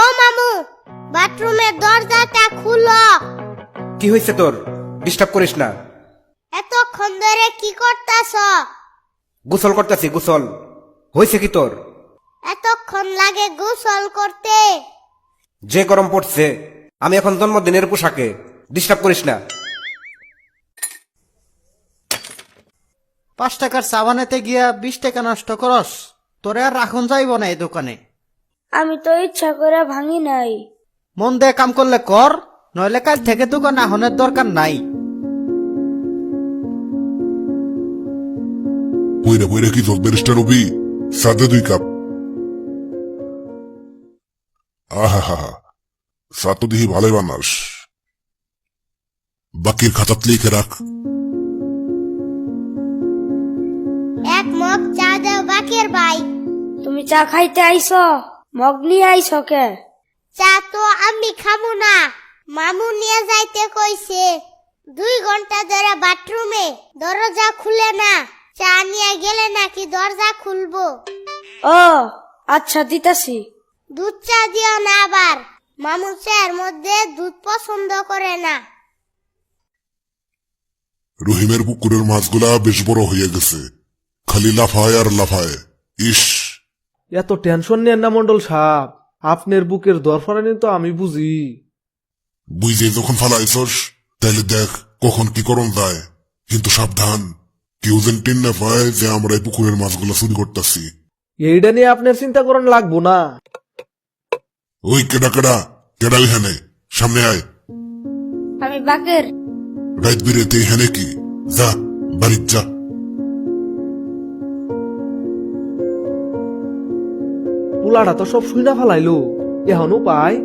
ও মামু, বাথরুমের দরজাটা খুলো। কি হয়েছে তোর? ডিস্টার্ব করিস না। এতক্ষণ ধরে কি করতাছ? গোসল করতেছি, গোসল। হয়েছে কি তোর? এতক্ষণ লাগে গোসল করতে? যে গরম পড়ছে, আমি এখন জন্মদিনের পোশাকে। ডিস্টার্ব করিস না। 5 টাকার চা বানাতে গিয়া 20 টাকা নষ্ট করস। তোরে আর রাখুন যাইব না এই দোকানে। আমি তো ইচ্ছা করে ভাঙি নাই। মন দিয়ে কাম করলে কর, নইলে কাল থেকে দোকান আহনের দরকার নাই। বইরা বইরা কি জল ব্যারিস্টার রবি? সাথে 2 কাপ। আহা হা হা, চা তো দেখি ভালোই বানাস। বাকির খাতাত লিখে রাখ। এক মগ চা দাও বাকের ভাই। তুমি চা খাইতে আইছ, মগ নিয়ে আইছ কে? চা তো আমি খামু না, মামু নিয়ে যাইতে কইছে। 2 ঘন্টা ধরে বাথরুমে দরজা খুলে না, চা নিয়ে গেলে নাকি দরজা খুলবো। ও আচ্ছা, দিতাছি। দুধ চা দিও না আবার, মামু চায়ের মধ্যে দুধ পছন্দ করে না। রহিমের পুকুরের মাছগুলা বেশ বড় হয়ে গেছে, খালি লাফায় আর লাফায়। ইস, এত টেনশন নেন না মন্ডল সাহেব, আপনার বুকের দরফারানি তো আমি বুঝি। বুঝে যখন ফালাইছস তাইলে দেখ কখন কি করণ যায়। কিন্তু সাবধান, কেউ যেন টেন না পায় যে আমরা এই পুকুরের মাছগুলা চুরি করতেছি। এইটা নিয়ে আপনার চিন্তা করেন লাগবো না। ওই কেডা কেডা কেডা ওইখানে, সামনে আয়। আমি বাকের। রাত বিরেতে এখানে কি? যা বাড়ির যা। পোলাটা তো সব শুই না ফালাইলো, এখনো পায়।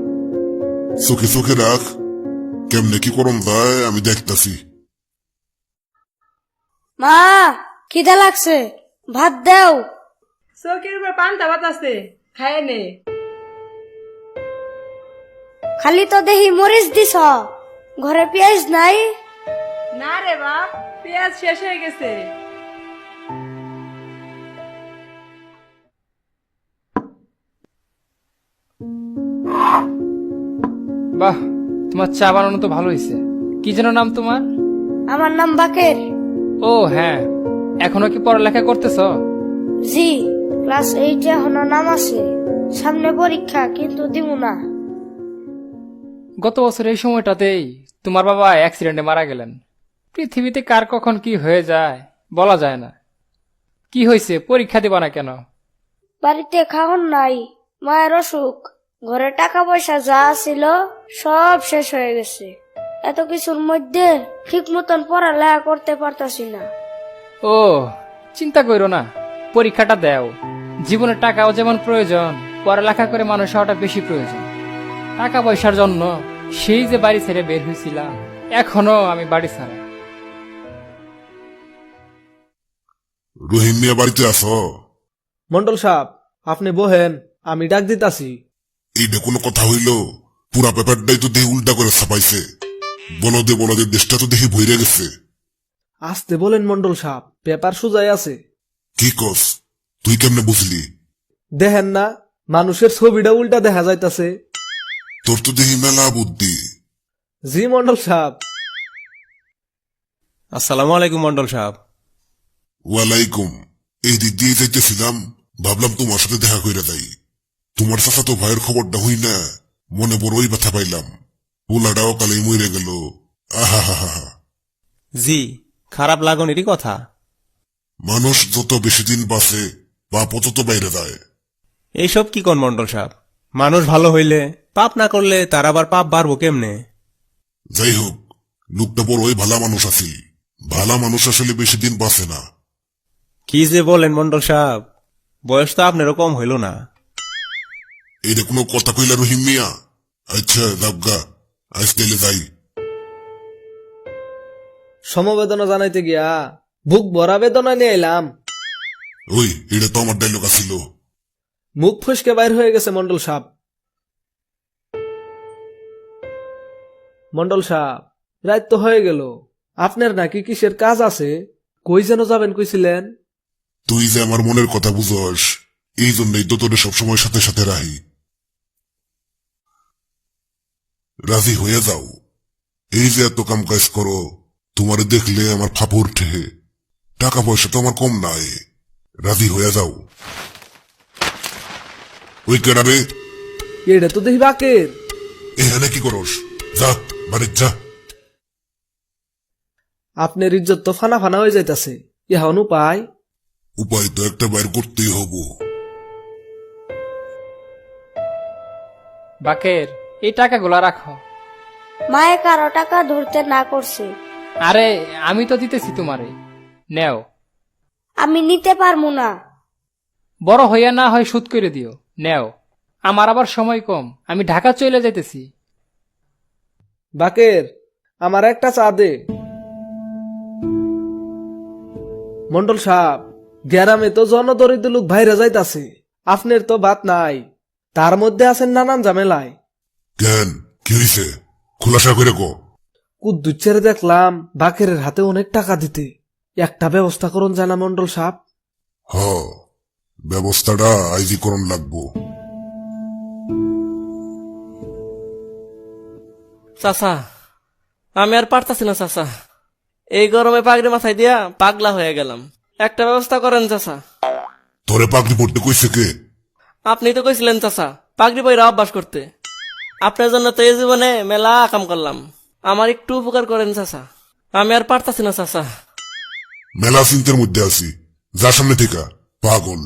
চোখে চোখে রাখ, কেমনে কি করণ যায় আমি দেখতাছি। মা, খিদা লাগছে, ভাত দাও। চৌকির উপর পান্তা ভাত আছে, খায় নে। খালি তো দেহি মরিচ দিছ, ঘরে পেঁয়াজ নাই। না রে বাপ, পেঁয়াজ শেষ হয়ে গেছে। বাহ, তোমার চা বানানো তো ভালো হয়েছে। কি যেন নাম তোমার? আমার নাম বাকের। ও হ্যাঁ, এখনো কি পড়ালেখা করতেছ? জি, ক্লাস 8 এখনো নাম আছে, সামনে পরীক্ষা, কিন্তু দিব না। গত বছর এই সময়টাতেই তোমার বাবা অ্যাক্সিডেন্টে মারা গেলেন। পৃথিবীতে কার কখন কি হয়ে যায় বলা যায় না। কি হয়েছে, পরীক্ষা দিবা না কেন? বাড়িতে খাওয়ান নাই, মায়ের অসুখ, ঘরে টাকা পয়সা যা ছিল সব শেষ হয়ে গেছে। এত কিছুর মধ্যে ঠিক মতন পড়ালেখা করতে পারতাছি না। ও চিন্তা করো না, পরীক্ষাটা দাও। জীবনে টাকাও যেমন প্রয়োজন, পড়ালেখা করে মানুষ হওয়াটা বেশি প্রয়োজন। টাকা পয়সার জন্য সেই যে বাড়ি ছেড়ে বের হয়েছিলাম, এখনো আমি বাড়ি ছাড়া। রহিম মিয়া বাড়িতে আছো? মন্ডল সাহেব, আপনি বহেন, আমি ডাক দিতাছি। এইটা কোনো কথা হইল? পুরা পেপারটাই তো দেখি উল্টা করে ছাপাইছে। বলদে বলদে দেশটা তো দেখি ভইরে গেছে। আসতে বলেন মন্ডল সাহেব, পেপার সুজাই আছে। কি কস? তুই কেমনে বুঝলি? দেখেন না, মানুষের ছবিটা উল্টা দেখা যাইতাছে। তোর তো দেখি মেলা বুদ্ধি। জি মন্ডল সাহেব। আসসালামু আলাইকুম মন্ডল সাহেব। ওয়ালাইকুম। এই দিক দিয়ে যাইতেছিলাম, ভাবলাম তোমার সাথে দেখা কইরা যাই। তোমার চাচা তো ভাইয়ের খবরটা হই না, মনে বড়ই ব্যথা পাইলাম। পোলাটাও কালে মরে গেল। আহা হা হা। জি, খারাপ লাগনেরই কথা। মানুষ যত বেশি দিন বাঁচে পাপ তত বাইরে যায়। এইসব কি কোন মন্ডল সাহেব? মানুষ ভালো হইলে, পাপ না করলে তার আবার পাপ বাড়বো কেমনে? যাই হোক, লোকটা বড়ই ভালা মানুষ আছিল। ভালা মানুষ আসলে বেশি দিন বাঁচে না। কি যে বলেন মন্ডল সাহেব, বয়স তো আপনারও কম হইল না। এইটা কোনো কথা কইলা রহিম মিয়া? আচ্ছা যাবগা, আজ তাইলে যাই। সমবেদনা জানাইতে গিয়া বুক ভরা বেদনা নিয়ে এলাম। ওই এটা তো আমার ডায়লগ আছিল। মুখ ফসকে বাইর হয়ে গেছে মন্ডল সাহেব। মন্ডল সাহেব, রাত তো হয়ে গেল, আপনার নাকি কিসের কাজ আছে? কই যেন যাবেন কইছিলেন? তুই যে আমার মনের কথা বুঝস, এই জন্যই তো তোরে সবসময় সাথে সাথে রাহি। রাজি হয়ে যাও। এই যে এত কাম কাজ করো, তোমারে দেখলে আমার ফাপড় ঠেহে। টাকা পয়সা তো আমার কম নাই, রাজি হয়ে যাও। ওই কেডারে, এটা তো দেখি বাকের। এখানে কি করস? যা বাড়ির যা। আপনার ইজ্জত তো ফানা ফানা হয়ে যাইতাছে, এখন উপায়? উপায় তো একটা বাইর করতেই হব। বাকের, এই টাকাগুলো রাখো। মায়ে কারো টাকা ধরতে না করছে। আরে আমি তো দিতেছি তোমারে, নেও। আমি নিতে পারবো না। বড় হইয়া না হয় সুদ করে দিও, নেও। আমার আবার সময় কম, আমি ঢাকা চলে যাইতেছি। বাকের, আমার একটা চা দে। মন্ডল সাহেব, গ্রামে তো জনদরিদ্র লোক ভাইরা যাইতাছে, আপনার তো বাত নাই, তার মধ্যে আছেন নানান ঝামেলায়। কেন, কি হয়েছে? খোলাসা করে কো। কুদ্দুচ্ছেরে দেখলাম বাকেরের হাতে অনেক টাকা দিতে, একটা ব্যবস্থা করুন জানা মন্ডল সাহেব। হ, ব্যবস্থাটা আইজি করণ লাগবো। চাচা, আমি আর পারতাছি না চাচা, এই গরমে পাগড়ি মাথায় দিয়া পাগলা হয়ে গেলাম। একটা ব্যবস্থা করেন চাচা। তোরে পাগড়ি পড়তে কইছে কে? আপনি তো কইছিলেন চাচা পাগড়ি পইরা অভ্যাস করতে। আপনার জন্য তো এই জীবনে মেলা কাম করলাম, আমার একটু উপকার করেন চাচা, আমি আর পারতাছি না চাচা। মেলা চিন্তার মধ্যে আছি, যার সামনে থেকে পাগল।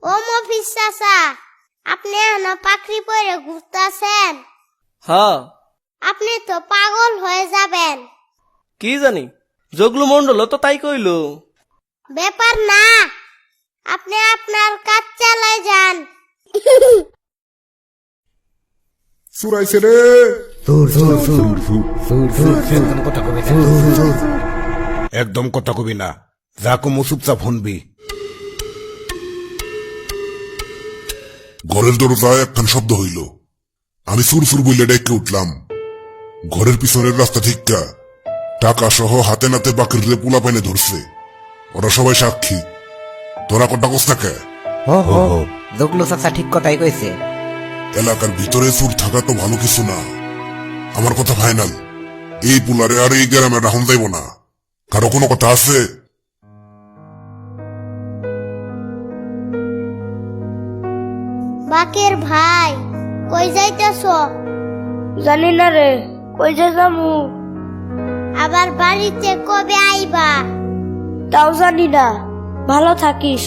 ও মফিজ চাচা, আপনি এখনো পাখরি পরে ঘুরতেছেন? হ, আপনি তো পাগল হয়ে যাবেন। কি জানি, জগলু মন্ডল তো তাই কইল। ব্যাপার না, আপনি আপনার কাজ চালায় যান। সুরাইছে রে। একদম কথা কবি না, যা কমু চুপচাপ শুনবি। ঘরের দরজায় একখান শব্দ হইল। আমি সুর সুর বইলে ডেকে উঠলাম। ঘরের পিছনের রাস্তা ঠিকটা টাকা সহ হাতে নাতে বাকির পোলা পাইনে ধরছে। ওরা সবাই সাক্ষী। তোরা কটা কস না কে? জগলু চাচা ঠিক কথাই কইছে। এলাকার ভিতরে চুর থাকা তো ভালো কিছু না। আমার কথা ফাইনাল, এই পোলারে আর এই গ্রামে রাখুন যাইব না। কারো কোনো কথা আছে? বাকের ভাই, কই যাইতেছ? জানি না রে, কই যে যামু আবার বাড়িতে কবে আইবা? তাও জানি না। ভালো থাকিস।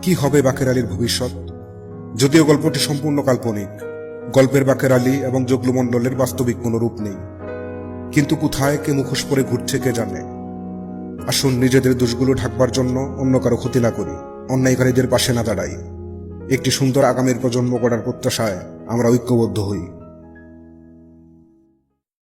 কি হবে বাকের আলীর ভবিষ্যৎ? যদিও গল্পটি সম্পূর্ণ কাল্পনিক, গল্পের বাকের আলী এবং জগলু মণ্ডলের বাস্তবিক কোনো রূপ নেই, কিন্তু কোথায় কে মুখোশ পরে ঘুরছে কে জানে। আসুন নিজেদের দোষগুলো ঢাকবার জন্য অন্য কারো ক্ষতি না করি, অন্যায়কারীদের পাশে না দাঁড়াই। একটি সুন্দর আগামীর প্রজন্ম গড়ার প্রত্যাশায় আমরা ঐক্যবদ্ধ হই।